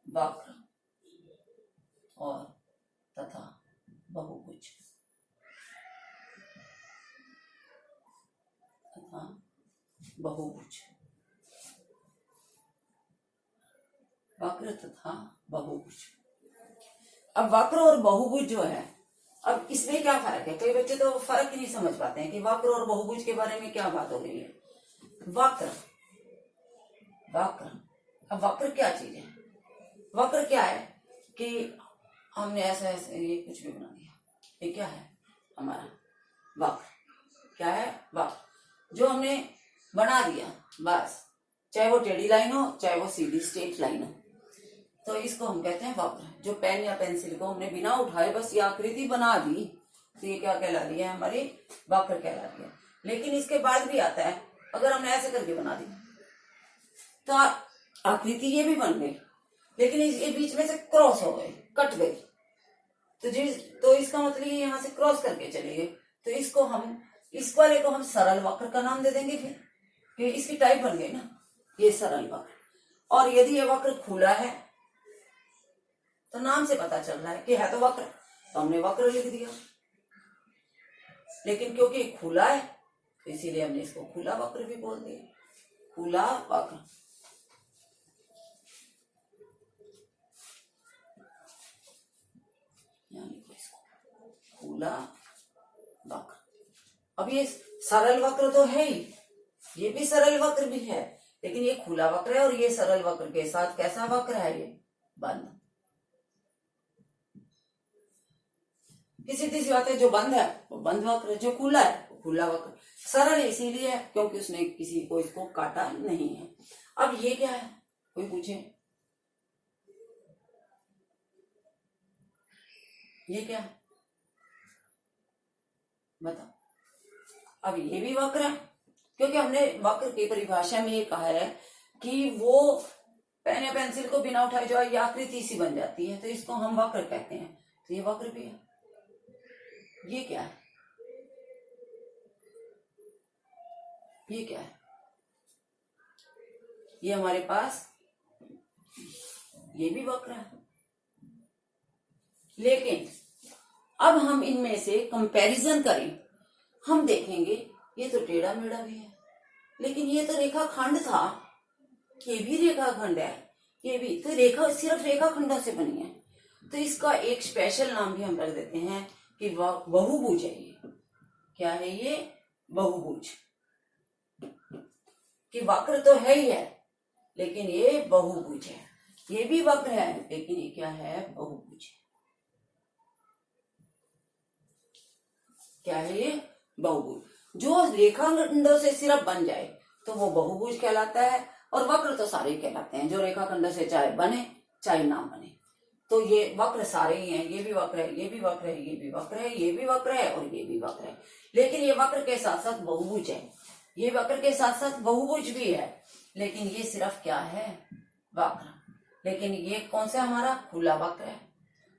वक्र और तथा बहुभुज तथा बहुभुज, वक्र तथा बहुभुज। अब वक्र और बहुभुज जो है, अब इसमें क्या फर्क है? कई बच्चे तो फर्क ही नहीं समझ पाते हैं कि वक्र और बहुभुज के बारे में क्या बात हो रही है। वक्र वक्र अब वक्र क्या चीज है? वक्र क्या है कि हमने ऐसा ऐसे ये कुछ भी बना दिया, ये क्या है हमारा वक्र? क्या है? वक्र जो हमने बना दिया, बस, चाहे वो टेढ़ी लाइन हो चाहे वो सीधी स्ट्रेट लाइन हो, तो इसको हम कहते हैं वक्र। जो पेन या पेंसिल को हमने बिना उठाए बस ये आकृति बना दी, तो ये क्या कहला रही है? हमारी वक्र कहला रही है। लेकिन इसके बाद भी आता है, अगर हमने ऐसे करके बना दी तो आकृति ये भी बन गई, लेकिन ये बीच में से क्रॉस हो गई, कट गई, तो इसका मतलब ये यहाँ से क्रॉस करके चले गए, तो इसको हम, इस वाले को हम सरल वक्र का नाम दे देंगे। फिर इसकी टाइप बन गई ना, ये सरल वक्र। और यदि ये वक्र खुला है तो नाम से पता चल रहा है कि है तो वक्र, तो हमने वक्र लिख दिया। लेकिन क्योंकि खुला है तो इसीलिए हमने इसको खुला वक्र भी बोल दिया, खुला वक्र। खुला वक्र। अब ये सरल वक्र तो है ही, ये भी सरल वक्र भी है, लेकिन ये खुला वक्र है और ये सरल वक्र के साथ कैसा वक्र है? ये बंद। सीधी सी बात है, जो बंद है वो बंद वक्र, जो खुला है वो खुला वक्र। सरल इसीलिए है क्योंकि उसने किसी को इसको काटा नहीं है। अब ये क्या है? कोई पूछे ये क्या है? बताओ। अब ये भी वक्र है, क्योंकि हमने वक्र की परिभाषा में ये कहा है कि वो पेन या पेंसिल को बिना उठाए जो ये आकृति सी बन जाती है, तो इसको हम वक्र कहते हैं। तो ये वक्र भी है। ये क्या है? ये क्या है? ये हमारे पास ये भी वक्र है। लेकिन अब हम इनमें से कंपैरिजन करें, हम देखेंगे ये तो टेढ़ा मेढ़ा भी है, लेकिन ये तो रेखाखंड था, ये भी रेखाखंड है, ये भी तो रेखा, सिर्फ रेखाखंडों से बनी है। तो इसका एक स्पेशल नाम भी हम रख देते हैं कि बहुभुज है। ये क्या है? ये बहुभुज। कि वक्र तो है ही है, लेकिन ये बहुभुज है। ये भी वक्र है, लेकिन ये क्या है? बहुभुज। क्या है ये? बहुभुज। जो रेखाखंडों से सिर्फ बन जाए तो वो बहुभुज कहलाता है, और वक्र तो सारे कहलाते हैं, जो रेखाखंडों से चाहे बने चाहे ना बने। तो ये वक्र सारे ही हैं, ये भी वक्र है, ये भी वक्र है, ये भी वक्र है, ये भी वक्र है, और ये भी वक्र है। लेकिन ये वक्र के साथ साथ बहुभुज है, ये वक्र के साथ साथ बहुभुज भी है, लेकिन ये सिर्फ क्या है? वक्र। लेकिन ये कौन सा हमारा? खुला वक्र है।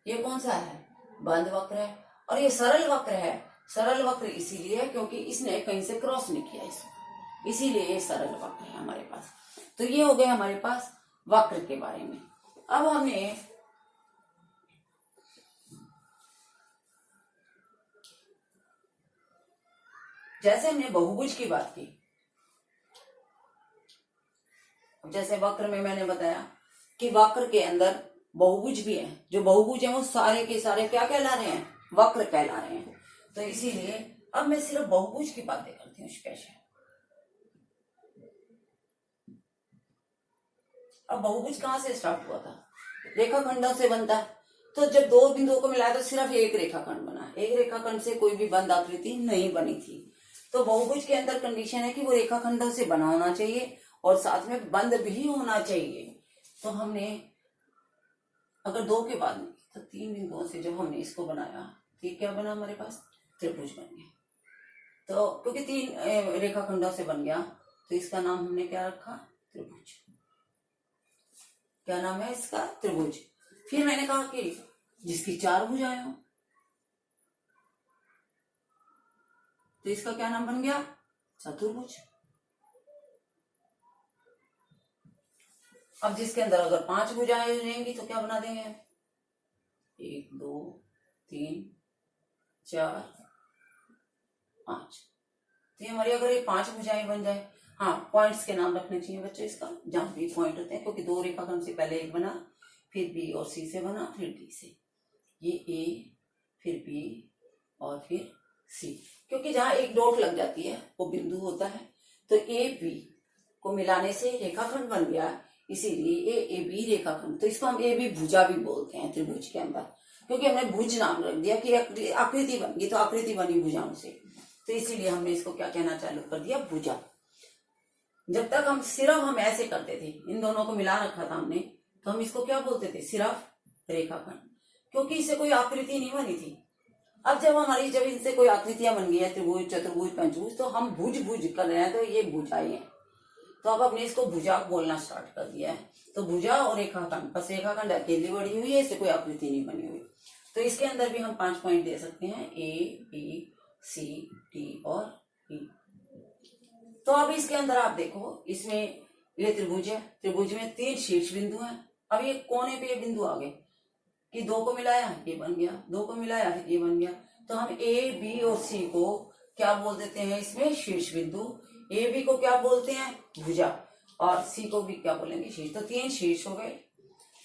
ये कौन सा है? बंद वक्र है। और ये सरल वक्र है। सरल वक्र इसीलिए है क्योंकि इसने कहीं से क्रॉस नहीं किया इसको, इसीलिए ये सरल वक्र है हमारे पास। तो ये हो गए हमारे पास वक्र के बारे में। अब हमने जैसे हमने बहुभुज की बात की, जैसे वक्र में मैंने बताया कि वक्र के अंदर बहुभुज भी है, जो बहुभुज है वो सारे के सारे क्या कहला रहे हैं? वक्र कहला रहे हैं। तो इसीलिए अब मैं सिर्फ बहुभुज की बातें करती हूँ स्पेशल। अब बहुभुज कहाँ से स्टार्ट हुआ था? रेखाखंडों से बनता, तो जब दो बिंदुओं को मिलाया तो सिर्फ एक रेखाखंड बना, एक रेखाखंड से कोई भी बंद आकृति नहीं बनी थी। तो बहुभुज के अंदर कंडीशन है कि वो रेखाखंडों से बना होना चाहिए और साथ में बंद भी होना चाहिए। तो हमने अगर दो के बाद में तो तीन बिंदुओं से जब हमने इसको बनाया, ठीक क्या बना? हमारे पास त्रिभुज बन गया। तो क्योंकि तीन रेखाखंडों से बन गया तो इसका नाम हमने क्या रखा? त्रिभुज। क्या नाम है इसका? त्रिभुज। फिर मैंने कहा कि जिसकी चार भुजाएं हो, तो इसका क्या नाम बन गया? चतुर्भुज। अब जिसके अंदर अगर 5 भुजाएं रहेंगी तो क्या बना देंगे? 1 2 3 4 5। तो ये हमारी अगर ये 5 भुजाएं बन जाए, हाँ पॉइंट्स के नाम रखने चाहिए बच्चों इसका, जहां भी पॉइंट होते हैं, क्योंकि 2 रेखाखंड से पहले एक बना, फिर बी और सी से बना, फिर डी से, ये ए, फिर बी और फिर सी, क्योंकि जहां एक डॉट लग जाती है वो बिंदु होता है। तो ए बी को मिलाने से रेखाखंड बन गया, इसीलिए ए बी रेखाखंड। तो इसको हम ए बी भुजा भी बोलते हैं त्रिभुज के अंदर, क्योंकि हमने भुज नाम रख दिया कि आकृति बन गई, तो आकृति बनी भुजाओं से, तो इसीलिए हमने इसको क्या कहना चालू कर दिया? भुजा। जब तक हम सिर्फ हम ऐसे करते थे, इन दोनों को मिला रखा था हमने, तो हम इसको क्या बोलते थे? सिर्फ रेखाखंड, क्योंकि इससे कोई आकृति नहीं बनी थी। अब जब इनसे कोई आकृतियां बन गई है, त्रिभुज, चतुर्भुज, पंचभुज, तो हम भुज कर रहे हैं, तो ये भुजाएं हैं। तो अब हमने इसको भुजा बोलना स्टार्ट कर दिया है। तो भुजा और रेखाखंड, बस रेखाखंड अकेली बड़ी हुई है, इससे कोई आकृति नहीं बनी हुई। तो इसके अंदर भी हम 5 पॉइंट दे सकते हैं, ए बी सी डी और ई। तो अब इसके अंदर आप देखो, इसमें ये त्रिभुज है, त्रिभुज में 3 शीर्ष बिंदु हैं। अब ये कोने पे ये बिंदु आ गए कि 2 को मिलाया ये बन गया, 2 को मिलाया ये बन गया। तो हम ए बी और सी को क्या बोल देते हैं? इसमें शीर्ष बिंदु। ए बी को क्या बोलते हैं? भुजा। और सी को भी क्या बोलेंगे? शीर्ष। तो 3 शीर्ष हो गए।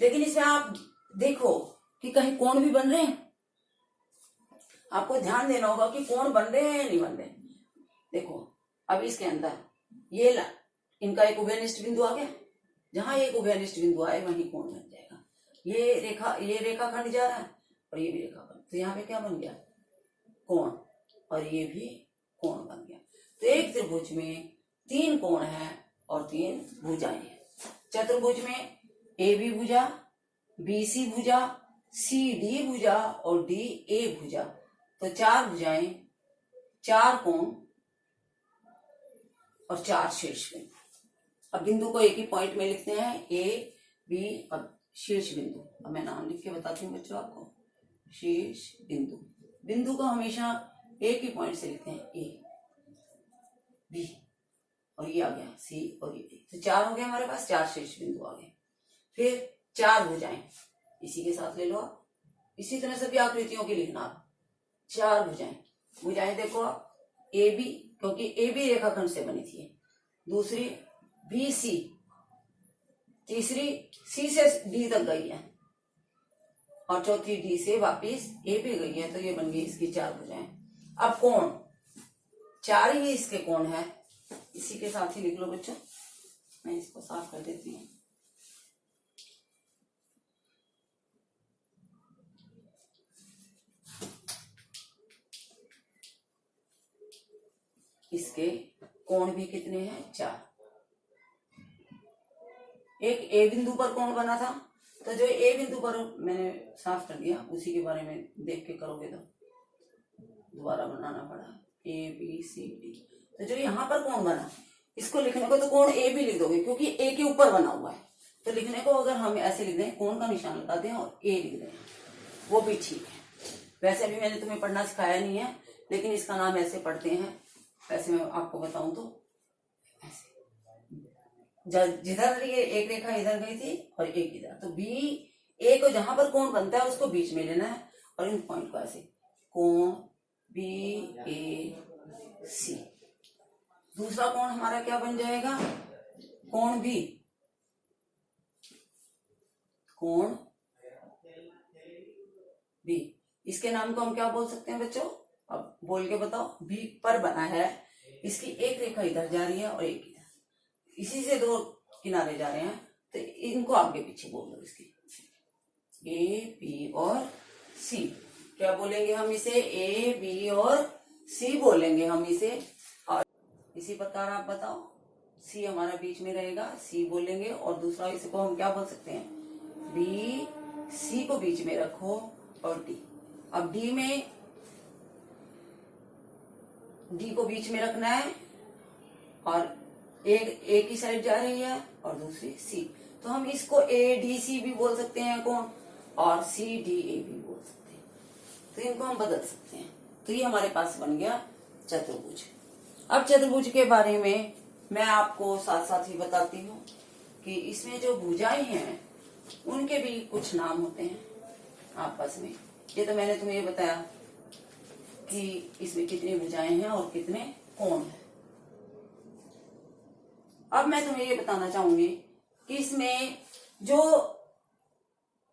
लेकिन इसमें आप देखो कि कहीं कोण भी बन रहे हैं, आपको ध्यान देना होगा कि कोण बन रहे हैं या नहीं बन रहे। देखो अब इसके अंदर ये इनका एक उभयनिष्ठ बिंदु आ गया, जहां एक उभयनिष्ठ बिंदु आए वहीं कोण बन जाएगा। ये रेखाखंड जा रहा है और ये भी रेखाखंड, तो यहाँ पे क्या बन गया? कोण। और ये भी कोण बन गया। तो एक त्रिभुज में 3 कोण है और 3 भुजाएं हैं। चतुर्भुज में ए बी भुजा, बी सी भुजा, सी डी भुजा और डी ए भुजा। तो 4 भुजाएं, 4 कोण और 4 शीर्ष बिंदु। अब बिंदु को एक ही पॉइंट में लिखते हैं, ए बी और शीर्ष बिंदु। अब मैं नाम लिख के बताती हूँ बच्चों आपको, शीर्ष बिंदु। बिंदु को हमेशा एक ही पॉइंट से लिखते हैं, ए बी और ये आ गया सी और ये डी। तो 4 हो गए हमारे पास, 4 शीर्ष बिंदु आ गए। फिर 4 भुजाएं, इसी के साथ ले लो आप, इसी तरह सभी आकृतियों की लिखना आप। 4 भुजाएं देखो आप, ए बी, क्योंकि ए बी रेखाखंड से बनी थी, दूसरी बी सी, तीसरी सी से डी तक गई है और चौथी डी से वापिस ए पे गई है। तो ये बन गई इसकी 4 भुजाएं। अब कोण, 4 ही इसके कोण है, इसी के साथ ही लिख लो बच्चों। मैं इसको साफ कर देती हूँ। इसके कोण भी कितने हैं? 4। एक ए बिंदु पर कोण बना था, तो जो ए बिंदु पर मैंने साफ कर दिया, उसी के बारे में देख के करोगे तो दोबारा बनाना पड़ा, ए बी सी डी। तो जो यहाँ पर कोण बना, इसको लिखने को तो कोण ए भी लिख दोगे, क्योंकि ए के ऊपर बना हुआ है। तो लिखने को अगर हम ऐसे लिख दें, कोण का निशान लगा दें और ए लिख दें, वो भी ठीक है। वैसे भी मैंने तुम्हें पढ़ना सिखाया नहीं है, लेकिन इसका नाम ऐसे पढ़ते हैं। वैसे मैं आपको बताऊं तो ऐसे, जिधर ये एक रेखा इधर गई थी और एक इधर, तो बी ए को जहां पर कोण बनता है उसको बीच में लेना है और इन पॉइंट को ऐसे, कोण बी ए सी। दूसरा कोण हमारा क्या बन जाएगा? कोण बी, कोण बी। इसके नाम को हम क्या बोल सकते हैं बच्चों? अब बोल के बताओ। बी पर बना है, इसकी एक रेखा इधर जा रही है और एक इधर, इसी से 2 किनारे जा रहे हैं, तो इनको आगे पीछे बोल दो। इसकी ए बी और सी क्या बोलेंगे हम इसे? ए बी और सी बोलेंगे हम इसे। और इसी प्रकार आप बताओ, सी हमारा बीच में रहेगा, सी बोलेंगे। और दूसरा इसको हम क्या बोल सकते हैं? बी सी को बीच में रखो और डी। अब डी में, डी को बीच में रखना है और एक ही साइड जा रही है और दूसरी सी, तो हम इसको ए डी सी भी बोल सकते हैं कोण, और सी डी ए भी बोल सकते हैं। तो इनको हम बदल सकते हैं। तो ये हमारे पास बन गया चतुर्भुज। अब चतुर्भुज के बारे में मैं आपको साथ साथ ही बताती हूँ कि इसमें जो भुजाएं हैं उनके भी कुछ नाम होते हैं आपस में। ये तो मैंने तुम्हें ये बताया कि इसमें कितनी भुजाएं हैं और कितने कोण हैं। अब मैं तुम्हें ये बताना चाहूंगी कि इसमें जो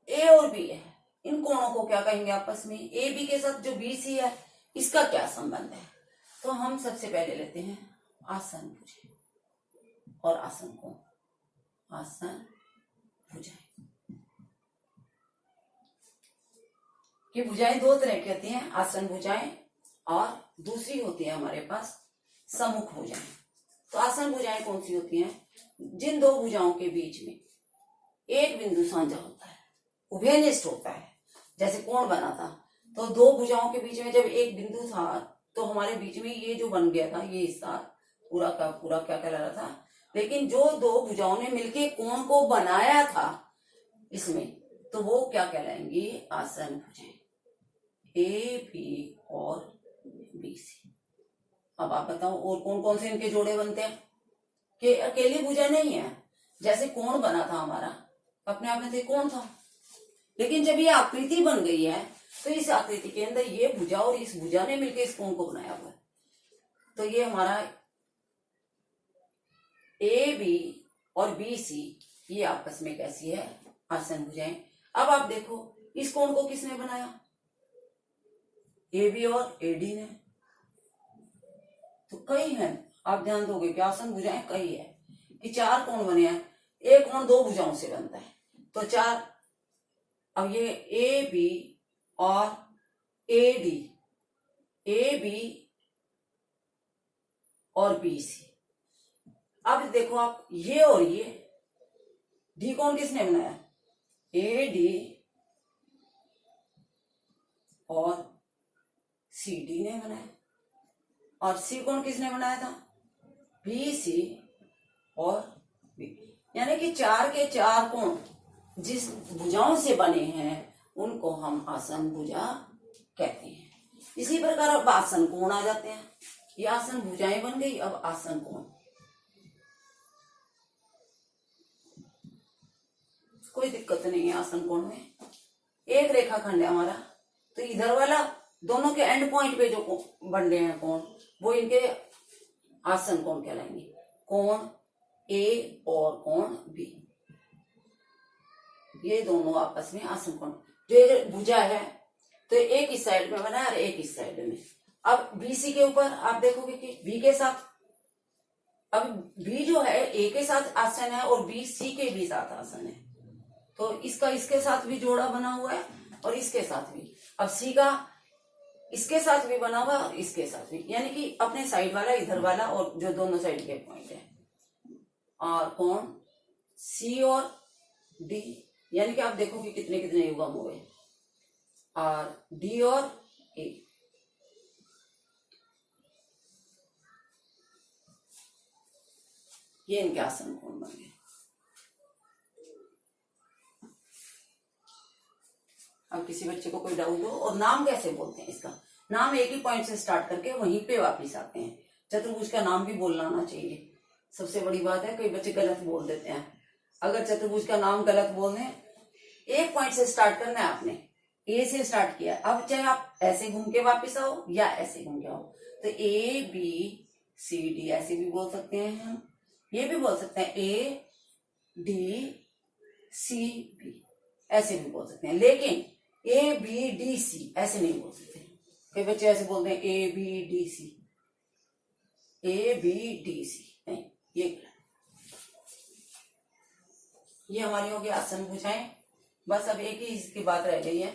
ए और बी है, इन कोणों को क्या कहेंगे आपस में। ए बी के साथ जो बी सी है, इसका क्या संबंध है। तो हम सबसे पहले लेते हैं आसन भुजाएं और आसन कोण। आसन भुजाएं, ये भुजाएं दो तरह की होती हैं, आसन भुजाएं और दूसरी होती है हमारे पास सम्मुख भुजाएं। तो आसन भुजाएं कौन सी होती हैं, जिन दो भुजाओं के बीच में एक बिंदु साझा होता है, उभयनिष्ठ होता है। जैसे कोण बना था तो दो भुजाओं के बीच में जब एक बिंदु था तो हमारे बीच में ये जो बन गया था, ये हिस्सा पूरा का पूरा क्या कहला रहा था। लेकिन जो दो भुजाओं ने मिलके कोण को बनाया था इसमें, तो वो क्या कहलाएंगी, आसन भुजाएं। ए बी और बी सी। अब आप बताओ और कौन कौन से इनके जोड़े बनते हैं। कि अकेली भुजा नहीं है, जैसे कोण बना था हमारा, अपने आप में तो कोण था, लेकिन जब ये आकृति बन गई है तो इस आकृति के अंदर ये भुजा और इस भुजा ने मिलकर इस कोण को बनाया हुआ है। तो ये हमारा ए बी और बी सी, ये आपस में कैसी है, आसन भुजाएं। अब आप देखो इस कोण को किसने बनाया, ए बी और ए डी ने। तो कई है, आप ध्यान दोगे कि आसन भुजाएं कई है कि चार कोण बने हैं। एक कोण दो भुजाओं से बनता है तो चार। अब ये ए बी और ए डी, ए बी और बी सी। अब देखो आप ये और ये डी कोण किसने बनाया, ए डी और सी डी ने बनाया। और सी कोण किसने बनाया था, बी सी और बी। यानी कि चार के चार कोण जिस भुजाओं से बने हैं उनको हम आसन भुजा कहते हैं। इसी प्रकार अब आसन कोण आ जाते हैं। ये आसन भुजाएं बन गई, अब आसन कोण। कोई दिक्कत नहीं है आसन कोण में। एक रेखाखंड है हमारा, तो इधर वाला दोनों के एंड पॉइंट पे जो बन रहे हैं कोण, वो इनके आसन कोण कहलाएंगे। कोण ए और कोण बी, ये दोनों आपस में आसन कोण। जो ये भुजा है तो एक इस साइड में बना है और एक इस साइड में। अब बीसी के ऊपर आप देखोगे कि बी के साथ, अब बी जो है ए के साथ आसन है और बी सी के भी साथ आसन है, तो इसका इसके साथ भी जोड़ा बना हुआ है और इसके साथ भी। अब सी का इसके साथ भी बना हुआ और इसके साथ भी, यानी कि अपने साइड वाला, इधर वाला और जो दोनों साइड के पॉइंट है। और कोण सी और डी, यानी कि आप देखो कि कितने कितने युग्म हुए। और डी और ए, ये इनके आसन कोण बन गए। अब किसी बच्चे को कोई डाउट हो, और नाम कैसे बोलते हैं इसका, नाम एक ही पॉइंट से स्टार्ट करके वहीं पे वापिस आते हैं। चतुर्भुज का नाम भी बोलना आना चाहिए, सबसे बड़ी बात है। कई बच्चे गलत बोल देते हैं। अगर चतुर्भुज का नाम गलत बोल दें, एक पॉइंट से स्टार्ट करना है आपने, ए से स्टार्ट किया, अब चाहे आप ऐसे घूम के वापिस आओ या ऐसे घूम के आओ, तो ए बी सी डी ऐसे भी बोल सकते हैं हम। ये भी बोल सकते हैं ए डी सी बी, ऐसे भी बोल सकते हैं। लेकिन ए बी डी सी ऐसे नहीं बोल सकते। कई बच्चे ऐसे बोलते हैं A B D C, A B D C नहीं, ये हमारी होगी आसन भुजाएं। बस अब एक ही इसकी बात रह गई है,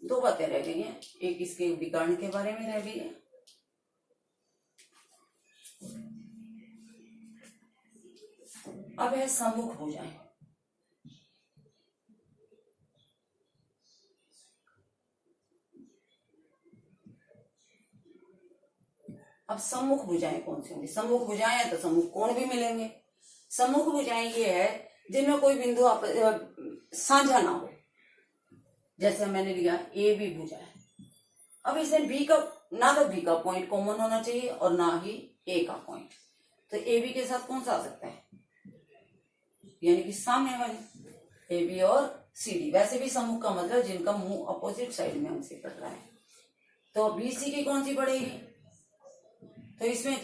दो बातें रह गई हैं। एक इसके विकर्ण के बारे में रह गई है, अब है सम्मुख भुजाएं। अब सम्मुख भुजाएं कौन सी होंगी, सम्मुख भुजाएं है तो सम्मुख कोण भी मिलेंगे। सम्मुख भुजाएं ये है जिनमें कोई बिंदु आप साझा ना हो। जैसे मैंने लिया ए बी भुजा है, अब इसमें बी का, ना तो बी का पॉइंट कॉमन होना चाहिए और ना ही ए का पॉइंट, तो ए बी के साथ कौन सा आ सकता है, यानी कि सामने वाले ए बी और सी डी। वैसे भी सम्मुख का मतलब जिनका मुंह अपोजिट साइड में हमसे पड़ रहा है। तो बी सी की कौन सी पड़ेगी? तो इसमें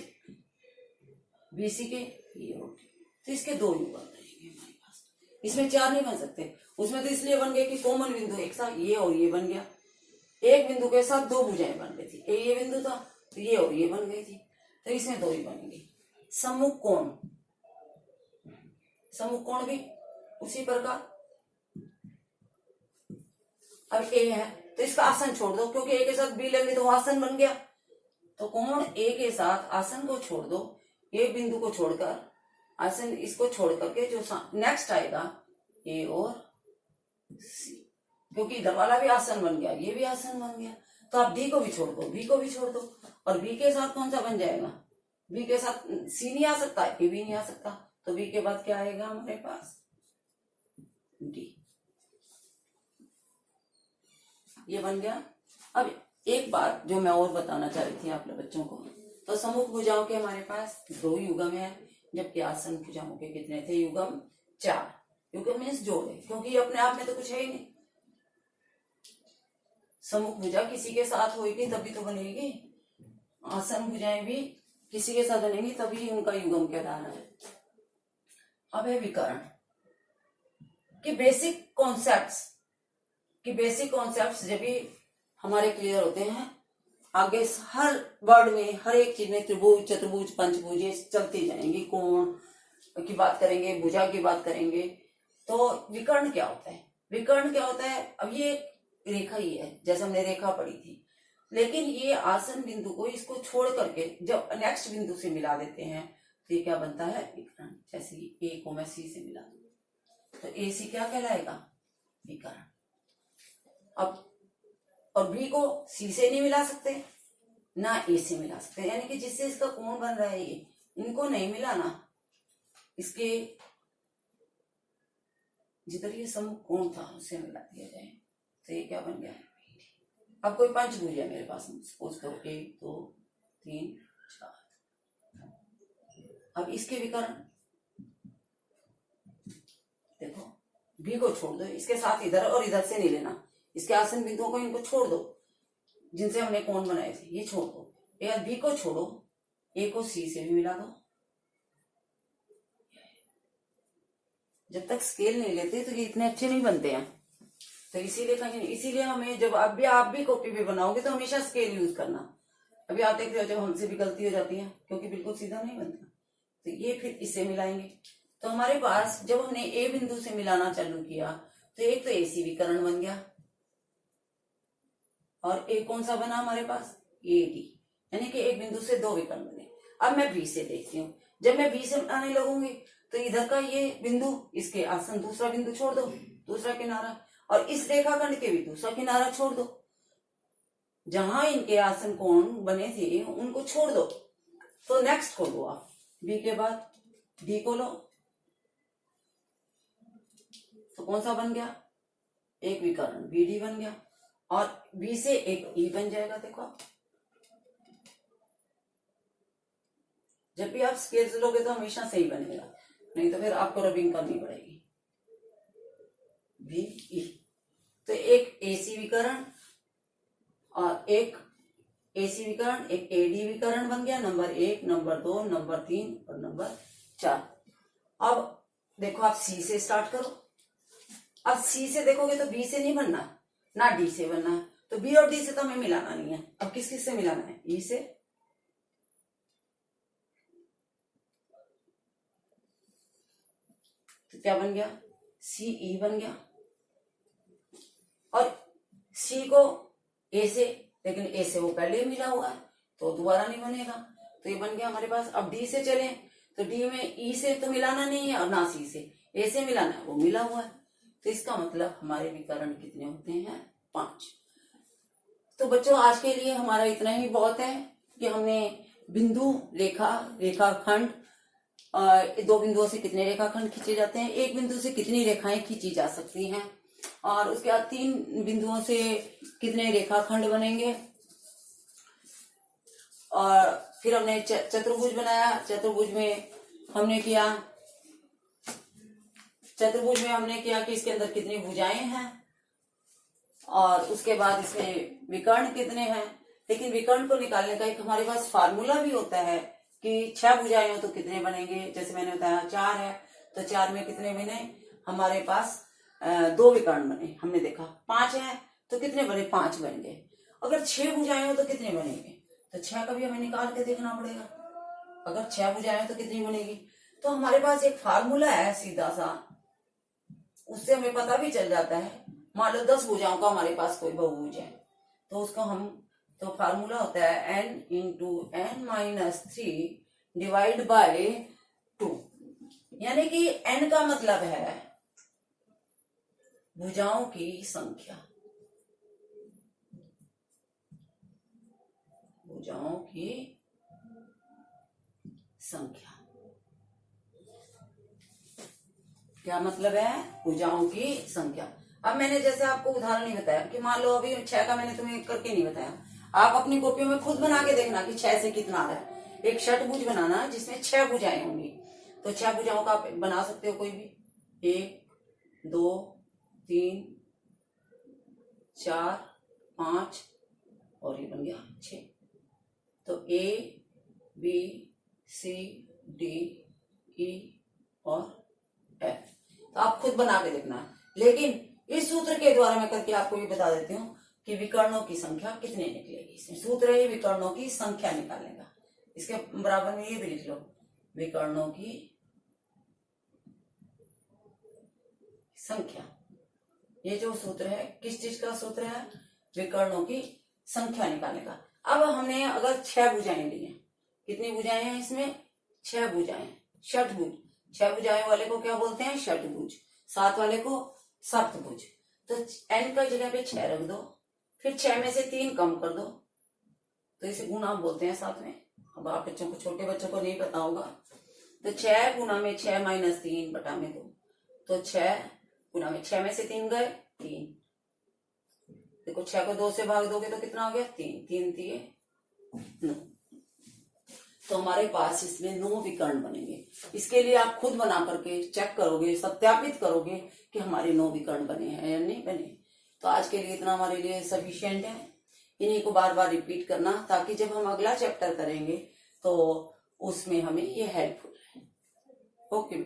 बी सी के ये और तो इसके दो युगल रहेंगे हमारे पास। इसमें चार नहीं बन सकते। उसमें तो इसलिए बन गए कि कॉमन बिंदु एक साथ ये और ये बन गया। एक बिंदु के साथ दो भुजाएं बन गई थी। ये बिंदु था तो ये और ये बन गई थी, तो इसमें दो ही बनेंगे। सम्मुख कोण, सम्मुख कोण भी उसी प्रकार। अब ए है तो इसका आसन छोड़ दो, क्योंकि ए के साथ बी लगे तो आसन बन गया। तो कोण ए के साथ आसन को छोड़ दो, ए बिंदु को छोड़कर आसन इसको छोड़ करके जो नेक्स्ट आएगा ए और सी, क्योंकि इधर वाला भी आसन बन गया, ये भी आसन बन गया। तो आप डी को भी छोड़ दो, बी को भी छोड़ दो, और बी के साथ कौन सा बन जाएगा? बी के साथ सी नहीं आ सकता, ए भी नहीं आ सकता, तो बी के बाद क्या आएगा हमारे पास? डी। ये बन गया। अब एक बात जो मैं और बताना चाह रही थी आप लोग बच्चों को, तो सम्मुख भुजाओं के हमारे पास दो युगम है, जबकि आसन भुजाओं के कितने थे? युगम चार। युगम मीन्स जोड़े, क्योंकि अपने आप में तो कुछ है ही नहीं। सम्मुख भुजा किसी के साथ होगी तभी तो बनेगी, आसन भुजाएं भी किसी के साथ बनेंगी तभी उनका युगम कहलाना है। अब है विकर्ण कि बेसिक कॉन्सेप्ट्स जब भी हमारे क्लियर होते हैं, आगे हर वर्ड में हर एक चीज में त्रिभुज, चतुर्भुज, पंचभुज ये चलती जाएंगी। कोण की बात करेंगे, भुजा की बात करेंगे। तो विकर्ण क्या होता है? विकर्ण क्या होता है? अब ये रेखा ही है, जैसे हमने रेखा पढ़ी थी, लेकिन ये आसन बिंदु को इसको छोड़ करके जब नेक्स्ट बिंदु से मिला देते हैं तो ये क्या बनता है? विकर्ण। जैसे ए को मैं सी से मिला दूं तो ए सी क्या कहलाएगा? विकर्ण। अब और बी को सी से नहीं मिला सकते, ना ए से मिला सकते, यानी कि जिससे इसका कोण बन रहा है ये, इनको नहीं मिलाना, इसके जिधर ये सम्मुख कोण था उससे मिला दिया जाए तो ये क्या बन गया? अब कोई पंचभुज है मेरे पास, सपोज करो 1 2 3 4। अब इसके विकर्ण देखो, बी को छोड़ दो, इसके साथ इधर और इधर से नहीं लेना, इसके आसन बिंदुओं को इनको छोड़ दो जिनसे हमने कोण बनाए थे, ये छोड़ दो। या बी को छोड़ो, ए को सी से भी मिला दो। जब तक स्केल नहीं लेते तो ये इतने अच्छे नहीं बनते हैं, तो इसीलिए हमें जब आप भी कॉपी पे बनाओगे तो हमेशा स्केल यूज करना। अभी आप देखते हो जब हमसे भी गलती हो जाती है, क्योंकि बिल्कुल सीधा नहीं बनता, तो ये फिर इससे मिलाएंगे। तो हमारे पास जब हमने ए बिंदु से मिलाना चालू किया तो एक तो एसी विकर्ण बन गया, और एक कौन सा बना हमारे पास? ए डी, यानी कि एक बिंदु से दो विकर्ण बने। अब मैं बी से देखती हूँ, जब मैं बी से आने लगूंगी तो इधर का ये बिंदु, इसके आसन दूसरा बिंदु छोड़ दो, दूसरा किनारा, और इस रेखाखंड के भी दूसरा किनारा छोड़ दो। जहां इनके आसन कोण बने थे उनको छोड़ दो। तो नेक्स्ट को लो आप, बी के बाद डी को लो, तो कौन सा बन गया? एक विकर्ण बी डी बन गया, और बी से एक ई बन जाएगा। देखो जब भी आप स्केल से लोगे तो हमेशा सही बनेगा, नहीं तो फिर आपको रबिंग करनी पड़ेगी। बी ई, तो एक एसी विकर्ण और एक एसी विकर्ण, एक एडी विकर्ण बन गया। नंबर 1, नंबर 2, नंबर 3 और नंबर 4। अब देखो आप सी से स्टार्ट करो। अब सी से देखोगे तो बी से नहीं बनना, ना डी से बनना है, तो बी और डी से तो हमें मिलाना नहीं है। अब किस किस से मिलाना है? ई से, तो क्या बन गया? सी ई बन गया, और सी को ए से, लेकिन ए से वो पहले ही मिला हुआ है तो दोबारा नहीं बनेगा, तो ये बन गया हमारे पास। अब डी से चले तो डी में ई से तो मिलाना नहीं है और ना सी से, ए से मिलाना है, वो मिला हुआ है। तो इसका मतलब हमारे विकर्ण कितने होते हैं? 5। तो बच्चों आज के लिए हमारा इतना ही बहुत है कि हमने बिंदु, रेखा, रेखाखंड, दो बिंदुओं से कितने रेखाखंड खींचे जाते हैं, एक बिंदु से कितनी रेखाएं खींची जा सकती हैं, और उसके बाद 3 बिंदुओं से कितने रेखाखंड बनेंगे, और फिर हमने चतुर्भुज बनाया। चतुर्भुज में हमने किया चतुर्भुज में हमने किया कि इसके अंदर कितनी भुजाएं हैं और उसके बाद इसमें विकर्ण कितने हैं। लेकिन विकर्ण को निकालने का एक हमारे पास फार्मूला भी होता है कि 6 भुजाएं हो तो कितने बनेंगे। जैसे मैंने बताया 4 है तो 4 में कितने बने, हमारे पास 2 विकर्ण बने। हमने देखा 5 है तो कितने बने, 5 बन गए। अगर 6 भुजाएं हो तो कितने बनेंगे, तो 6 का भी हमें निकाल के देखना पड़ेगा। अगर 6 भुजाएं हो तो कितनी बनेगी। तो हमारे पास एक फार्मूला है सीधा सा, उससे हमें पता भी चल जाता है। मान लो 10 भुजाओं का हमारे पास कोई बहुभुज है तो उसको हम, तो फार्मूला होता है n into n minus 3 divide by 2, यानी कि n का मतलब है भुजाओं की संख्या, भुजाओं की संख्या। क्या मतलब है, भुजाओं की संख्या। अब मैंने जैसे आपको उदाहरण नहीं बताया कि मान लो अभी 6 का मैंने तुम्हें करके नहीं बताया, आप अपनी कॉपियों में खुद बना के देखना कि 6 से कितना आ रहा है। एक षटभुज बनाना जिसमें 6 भुजाएं होंगी, तो 6 भुजाओं का आप बना सकते हो कोई भी, 1 2 3 4 5 और ये बन गया 6। तो A B C D E और F, तो आप खुद बना के देखना है। लेकिन इस सूत्र के द्वारा मैं करके आपको ये बता देती हूँ कि विकर्णों की संख्या कितने निकलेगी। इसमें सूत्र है विकर्णों की संख्या निकालने का। इसके बराबर में ये भी लिख लो, विकर्णों की संख्या। ये जो सूत्र है किस चीज का सूत्र है, विकर्णों की संख्या निकालने का। अब हमने अगर 6 भुजाएं ली हैं, कितनी भुजाएं हैं इसमें, 6 भुजाएं, षटभुज। 6 भुजाएं वाले को क्या बोलते हैं, षटभुज। 7 वाले को सप्तभुज। तो n का जगह पे 6 रख दो, फिर 6 में से 3 कम कर दो, तो इसे गुणा बोलते हैं साथ में। अब आप बच्चों को, छोटे बच्चों को नहीं पता होगा, तो 6 गुणा में 6 माइनस 3 बटा में 2, तो 6 गुणा में 6 में से 3 गए 3। देखो 6 को 2 से भाग दोगे तो कितना हो गया, 3 3 दिए 9। तो हमारे पास इसमें 9 विकर्ण बनेंगे। इसके लिए आप खुद बना करके चेक करोगे, सत्यापित करोगे कि हमारे 9 विकर्ण बने हैं या नहीं बने। तो आज के लिए इतना हमारे लिए सफिशिएंट है। इन्हीं को बार बार रिपीट करना, ताकि जब हम अगला चैप्टर करेंगे तो उसमें हमें ये हेल्पफुल है। ओके।